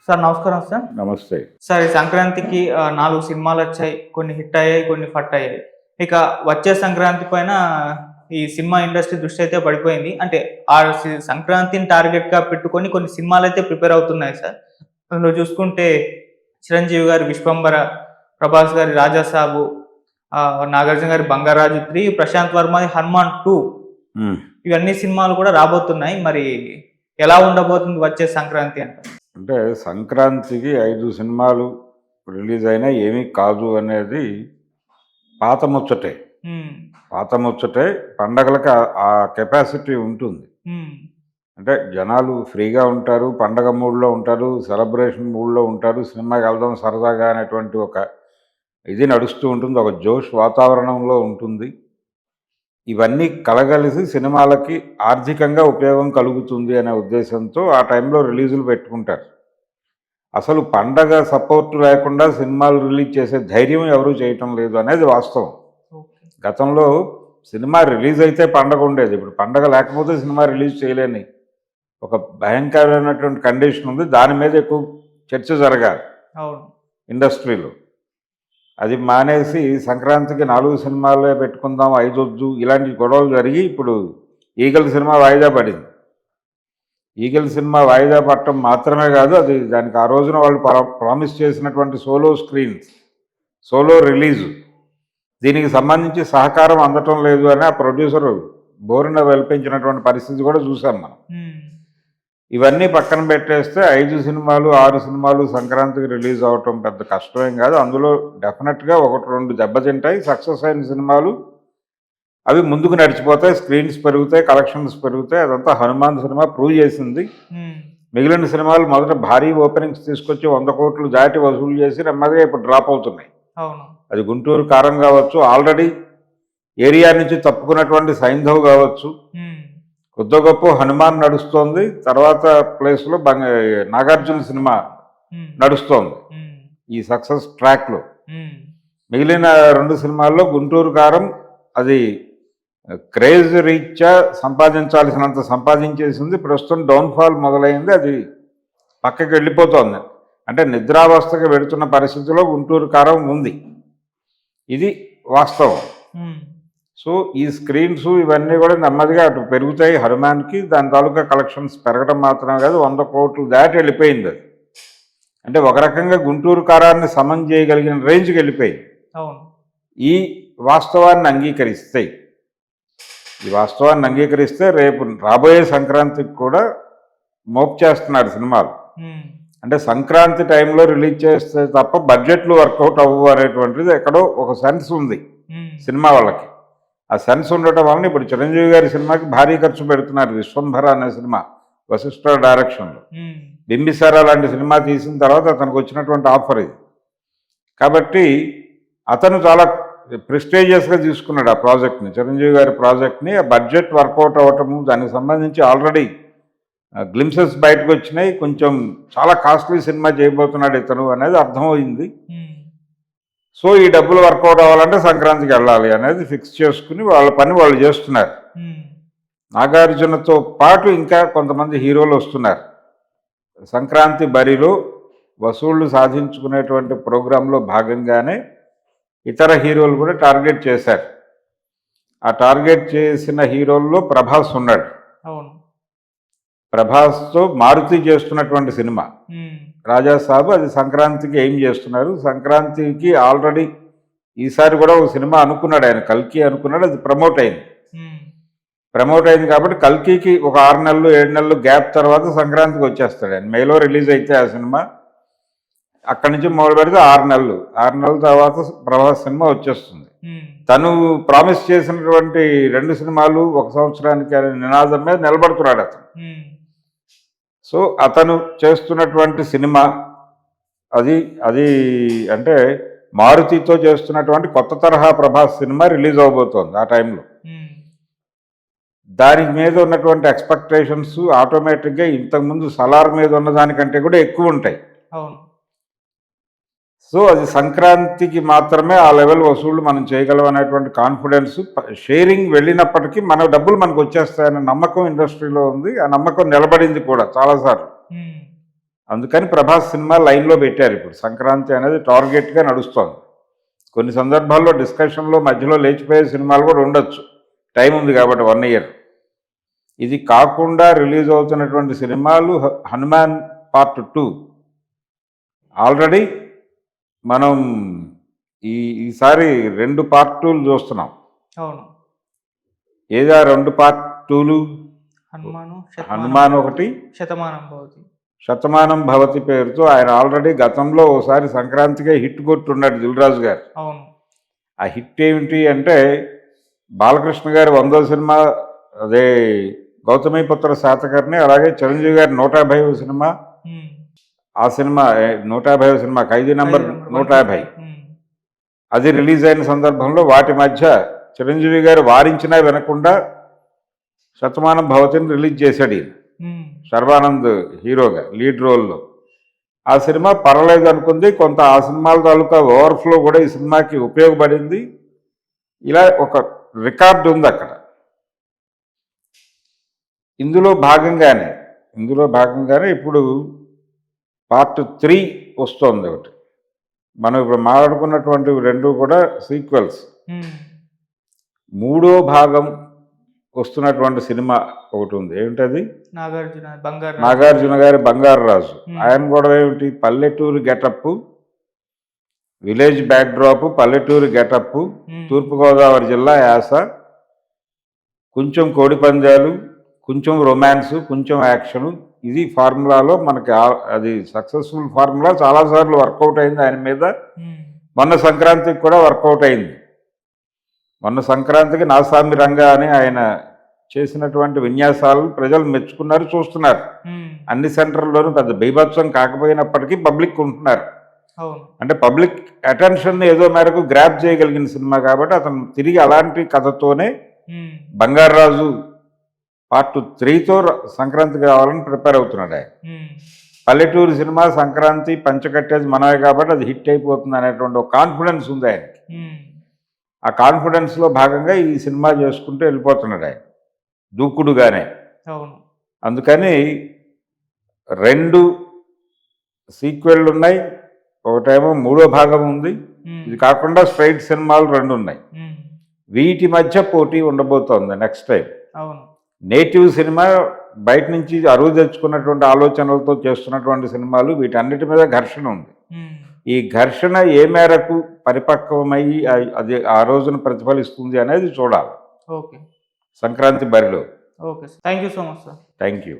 Sir నమస్కారం sir. నమస్తే. Sir ఈ సంక్రాంతికి 4 సినిమాలొచ్చాయి. కొన్ని హిట్ అయ్యాయి, కొన్ని ఫట్ అయ్యాయి. ఇక వచ్చే సంక్రాంతి పైన ఈ సినిమా ఇండస్ట్రీ దృష్టి అయితే పడిపోయింది. అంటే ఆ సంక్రాంతిని టార్గెట్‌గా పెట్టుకొని కొన్ని సినిమాలైతే ప్రిపేర్ అవుతున్నాయి సార్. అందులో చూసుకుంటే 'చిరంజీవి' గారి 'విశ్వంబర', 'ప్రభాస్' గారి 'రాజాసాబు', 'నాగార్జున' గారి 'బంగారాజు 3', 'ప్రశాంత్ వర్మది 'హనుమాన్ 2' హ్మ్. ఇవన్నీ సినిమాలు కూడా రాబోతున్నాయి. మరి ఎలా ఉండబోతుంది వచ్చే సంక్రాంతి అంటారు? అంటే సంక్రాంతికి 5 సినిమాలు రిలీజ్ అయినా ఏమీ కాదు అనేది పాత ముచ్చటే. హ్మ్. పాత ముచ్చటే. పండగలకి ఆ కెపాసిటీ ఉంటుంది. హ్మ్. అంటే జనాలు ఫ్రీగా ఉంటారు, పండగ మూడ్‌లో ఉంటారు, సెలబ్రేషన్ మూడ్‌లో ఉంటారు, సినిమాకెళ్దాం సరదాగా అనేటువంటి ఒక ఇది నడుస్తూ ఉంటుంది. ఒక జోష్ వాతావరణంలో ఉంటుంది. ఇవన్నీ కలగలిసి సినిమాలకి ఆర్థికంగా ఉపయోగం కలుగుతుంది అనే ఉద్దేశంతో ఆ టైంలో రిలీజులు పెట్టుకుంటారు. అసలు పండగ సపోర్ట్ లేకుండా సినిమాలు రిలీజ్ చేసే ధైర్యం ఎవరూ చేయటం లేదు అనేది వాస్తవం. ఓకే. గతంలో సినిమా రిలీజ్ అయితే పండగ ఉండేది. ఇప్పుడు పండగ లేకపోతే సినిమా రిలీజ్ చేయలేని ఒక భయంకరమైనటువంటి కండిషన్ ఉంది. దాని మీద ఎక్కువ చర్చ జరగాలి అవును. ఇండస్ట్రీలో. అది మానేసి సంక్రాంతికి 4 సినిమాలే పెట్టుకుందాం, 5 వద్దు ఇలాంటి గొడవలు జరిగి ఇప్పుడు 'ఈగల్' సినిమా వాయిదా పడింది. 'ఈగల్' సినిమా వాయిదా పడటం మాత్రమే కాదు, అది దానికి ఆ రోజున వాళ్ళు ప్రామిస్ చేసినటువంటి సోలో రిలీజు దీనికి సంబంధించి సహకారం అందటం లేదు అని ఆ ప్రొడ్యూసరు బోరున వెలిపించినటువంటి పరిస్థితి కూడా చూసాం మనం. ఇవన్నీ పక్కన పెట్టేస్తే 5 సినిమాలు 6 సినిమాలు సంక్రాంతికి రిలీజ్ అవటం పెద్ద కష్టమేం కాదు. అందులో డెఫినెట్గా 1-2 దెబ్బతింటాయి. సక్సెస్ అయిన సినిమాలు అవి ముందుకు నడిచిపోతాయి, స్క్రీన్స్ పెరుగుతాయి, కలెక్షన్స్ పెరుగుతాయి. అదంతా 'హనుమాన్' సినిమా ప్రూవ్ చేసింది. మిగిలిన సినిమాలు మొదట భారీ ఓపెనింగ్స్ తీసుకొచ్చి 100 కోట్లు దాటి వసూలు చేసి నెమ్మదిగా ఇప్పుడు డ్రాప్ అవుతున్నాయి. అది 'గుంటూరు కారం' కావచ్చు, ఆల్రెడీ ఏరియా నుంచి తప్పుకున్నటువంటి 'సైంధవ్' కావచ్చు, కొద్ది గొప్ప 'హనుమాన్' నడుస్తోంది. తర్వాత ప్లేస్లో 'నాగార్జున' సినిమా నడుస్తోంది ఈ సక్సెస్ ట్రాక్లో. మిగిలిన 2 సినిమాల్లో 'గుంటూరు కారం' అది క్రేజ్ రీత్యా సంపాదించాల్సినంత సంపాదించేసింది. ప్రస్తుతం డౌన్ఫాల్ మొదలైంది. అది పక్కకి వెళ్ళిపోతోంది. అంటే నిద్రావస్థకి వెళుతున్న పరిస్థితిలో 'గుంటూరు కారం' ఉంది. ఇది వాస్తవం. సో ఈ స్క్రీన్స్ ఇవన్నీ కూడా నెమ్మదిగా అటు పెరుగుతాయి. 'హనుమాన్'కి దాని తాలూకా కలెక్షన్స్ పెరగడం మాత్రమే కాదు, 100 కోట్లు దాటి వెళ్ళిపోయింది అది. అంటే ఒక రకంగా 'గుంటూరు కారాన్ని' సమం చేయగలిగిన రేంజ్కి వెళ్ళిపోయింది. ఈ వాస్తవాన్ని అంగీకరిస్తే రేపు రాబోయే సంక్రాంతికి కూడా మోపు చేస్తున్నాడు సినిమాలు. అంటే సంక్రాంతి టైంలో రిలీజ్ చేస్తే తప్ప బడ్జెట్లు వర్కౌట్ అవ్వవు అనేటువంటిది ఎక్కడో ఒక సెన్స్ ఉంది సినిమా వాళ్ళకి. ఆ సెన్స్ ఉండటం వలన ఇప్పుడు 'చిరంజీవి' గారి సినిమాకి భారీ ఖర్చు పెడుతున్నారు. 'విశ్వంభర' అనే సినిమా వశిష్ఠ డైరెక్షన్లో. 'బింబిసార' లాంటి సినిమా తీసిన తర్వాత అతనికి వచ్చినటువంటి ఆఫర్ ఇది. కాబట్టి అతను చాలా ప్రెస్టీజియస్గా తీసుకున్నాడు ఆ ప్రాజెక్ట్ని, 'చిరంజీవి' గారి ప్రాజెక్ట్ని. ఆ బడ్జెట్ వర్కౌట్ అవ్వటము, దానికి సంబంధించి ఆల్రెడీ గ్లిమ్సెస్ బయటకు వచ్చినాయి. కొంచెం చాలా కాస్ట్లీ సినిమా చేయబోతున్నాడు ఇతను అనేది అర్థమైంది. సో ఈ డబ్బులు వర్కౌట్ అవ్వాలంటే సంక్రాంతికి వెళ్ళాలి అనేది ఫిక్స్ చేసుకుని వాళ్ళ పని వాళ్ళు చేస్తున్నారు. నాగార్జునతో పాటు ఇంకా కొంతమంది హీరోలు వస్తున్నారు. సంక్రాంతి బరిలో వసూళ్లు సాధించుకునేటువంటి ప్రోగ్రాంలో భాగంగానే ఇతర హీరోలు కూడా టార్గెట్ చేశారు. ఆ టార్గెట్ చేసిన హీరోల్లో ప్రభాస్ ఉన్నాడు. ప్రభాస్తో మారుతి చేస్తున్నటువంటి సినిమా 'రాజాసాబు' అది సంక్రాంతికి ఏం చేస్తున్నారు. సంక్రాంతికి ఆల్రెడీ ఈసారి కూడా ఒక సినిమా అనుకున్నాడు ఆయన, 'కల్కి' అనుకున్నాడు. అది ప్రమోట్ అయింది కాబట్టి కల్కికి ఒక 6 నెలలు 7 నెలలు గ్యాప్ తర్వాత సంక్రాంతికి వచ్చేస్తాడు ఆయన. మేలో రిలీజ్ అయితే ఆ సినిమా అక్కడి నుంచి మొదలు పెడితే 6 నెలల తర్వాత ప్రభాస్ సినిమా వచ్చేస్తుంది. తను ప్రామిస్ చేసినటువంటి 2 సినిమాలు 1 సంవత్సరానికి అనే నినాదం మీద నిలబడుతున్నాడు అతను. సో అతను చేస్తున్నటువంటి సినిమా అది అంటే మారుతితో చేస్తున్నటువంటి కొత్త తరహా ప్రభాస్ సినిమా రిలీజ్ అవబోతోంది ఆ టైంలో. దాని మీద ఉన్నటువంటి ఎక్స్పెక్టేషన్స్ ఆటోమేటిక్గా ఇంతకుముందు 'సలార్' మీద ఉన్న దానికంటే కూడా ఎక్కువ ఉంటాయి. సో అది సంక్రాంతికి మాత్రమే ఆ లెవెల్ వసూళ్లు మనం చేయగలం అనేటువంటి కాన్ఫిడెన్స్, షేరింగ్ వెళ్ళినప్పటికీ మన డబ్బులు మనకు వచ్చేస్తాయనే నమ్మకం ఇండస్ట్రీలో ఉంది. ఆ నమ్మకం నిలబడింది కూడా చాలాసార్లు. అందుకని ప్రభాస్ సినిమా లైన్లో పెట్టారు. ఇప్పుడు సంక్రాంతి అనేది టార్గెట్గా నడుస్తోంది. కొన్ని సందర్భాల్లో డిస్కషన్లో మధ్యలో లేచిపోయే సినిమాలు కూడా ఉండొచ్చు, టైం ఉంది కాబట్టి 1 ఇయర్. ఇది కాకుండా రిలీజ్ అవుతున్నటువంటి సినిమాలు హనుమాన్ పార్ట్ 2 ఆల్రెడీ మనం ఈసారి 2 పార్ట్ 2లు చూస్తున్నాం. అవును. ఏదా 2 పార్ట్ 2లు? హనుమాన్ ఒకటి, శతమానం భవతి పేరుతో ఆయన ఆల్రెడీ గతంలో ఓసారి సంక్రాంతికే హిట్ కొట్టున్నాడు దిల్రాజు గారు. అవును. ఆ హిట్ ఏమిటి అంటే బాలకృష్ణ గారి 100వ సినిమా, అదే గౌతమిపుత్ర శాతకర్ణి, అలాగే చిరంజీవి గారి 150వ సినిమా. ఆ సినిమా 150వ సినిమా ఖైదీ నంబర్ 150 అది రిలీజ్ అయిన సందర్భంలో వాటి మధ్య చిరంజీవి గారు వారించినా వినకుండా శతమానం భవతిని రిలీజ్ చేశాడు ఈయన, శర్వానంద్ హీరోగా లీడ్ రోల్లో. ఆ సినిమా పర్వాలేదు అనుకుంది, కొంత ఆ సినిమాల తాలూకా ఓవర్ఫ్లో కూడా ఈ సినిమాకి ఉపయోగపడింది. ఇలా ఒక రికార్డు ఉంది అక్కడ. ఇందులో భాగంగానే ఇప్పుడు పార్ట్ 3 వస్తుంది ఒకటి. మనం ఇప్పుడు మాట్లాడుకున్నటువంటివి 2 కూడా సీక్వెల్స్. 3వ భాగం వస్తున్నటువంటి సినిమా ఒకటి ఉంది. ఏమిటది? నాగార్జున గారి బంగారు రాజు. ఆయన కూడా ఏమిటి, పల్లెటూరు గెటప్, విలేజ్ బ్యాక్డ్రాప్, పల్లెటూరు గెటప్, తూర్పుగోదావరి జిల్లా యాస, కొంచెం కోడి పందాలు, కొంచెం రొమాన్స్, కొంచెం యాక్షను. ఇది ఫార్ములాలో మనకి అది సక్సెస్ఫుల్ ఫార్ములా. చాలాసార్లు వర్కౌట్ అయింది ఆయన మీద. మొన్న సంక్రాంతికి కూడా వర్కౌట్ అయింది. మొన్న సంక్రాంతికి నాసామి రంగా అని ఆయన చేసినటువంటి విన్యాసాలు ప్రజలు మెచ్చుకున్నారు, చూస్తున్నారు. అన్ని సెంటర్లోనూ పెద్ద బీభత్సం కాకపోయినప్పటికీ పబ్లిక్ ఉంటున్నారు. అంటే పబ్లిక్ అటెన్షన్ ఏదో మేరకు గ్రాప్ చేయగలిగిన సినిమా కాబట్టి అతను తిరిగి అలాంటి కథతోనే బంగారాజు పార్ట్ 3తో సంక్రాంతి కావాలని ప్రిపేర్ అవుతున్నాడు ఆయన. పల్లెటూరు సినిమా సంక్రాంతి పంచకట్టేది మనమే కాబట్టి అది హిట్ అయిపోతుంది అనేటువంటి ఒక కాన్ఫిడెన్స్ ఉంది ఆయనకి. ఆ కాన్ఫిడెన్స్లో భాగంగా ఈ సినిమా చేసుకుంటూ వెళ్ళిపోతున్నాడు ఆయన దూకుడుగానే. అందుకని 2 సీక్వెళ్ళు ఉన్నాయి, ఒకటేమో 3వ భాగం ఉంది. ఇది కాకుండా స్ట్రైట్ సినిమాలు 2 ఉన్నాయి. వీటి మధ్య పోటీ ఉండబోతోంది నెక్స్ట్ టైం. నేటివ్ సినిమా బయట నుంచి అరువు తెచ్చుకున్నటువంటి ఆలోచనలతో చేస్తున్నటువంటి సినిమాలు, వీటన్నిటి మీద ఘర్షణ ఉంది. ఈ ఘర్షణ ఏ మేరకు పరిపక్వమయ్యి అది ఆ రోజున ప్రతిఫలిస్తుంది అనేది చూడాలి సంక్రాంతి బరిలో. Okay, thank you so much sir. Thank you.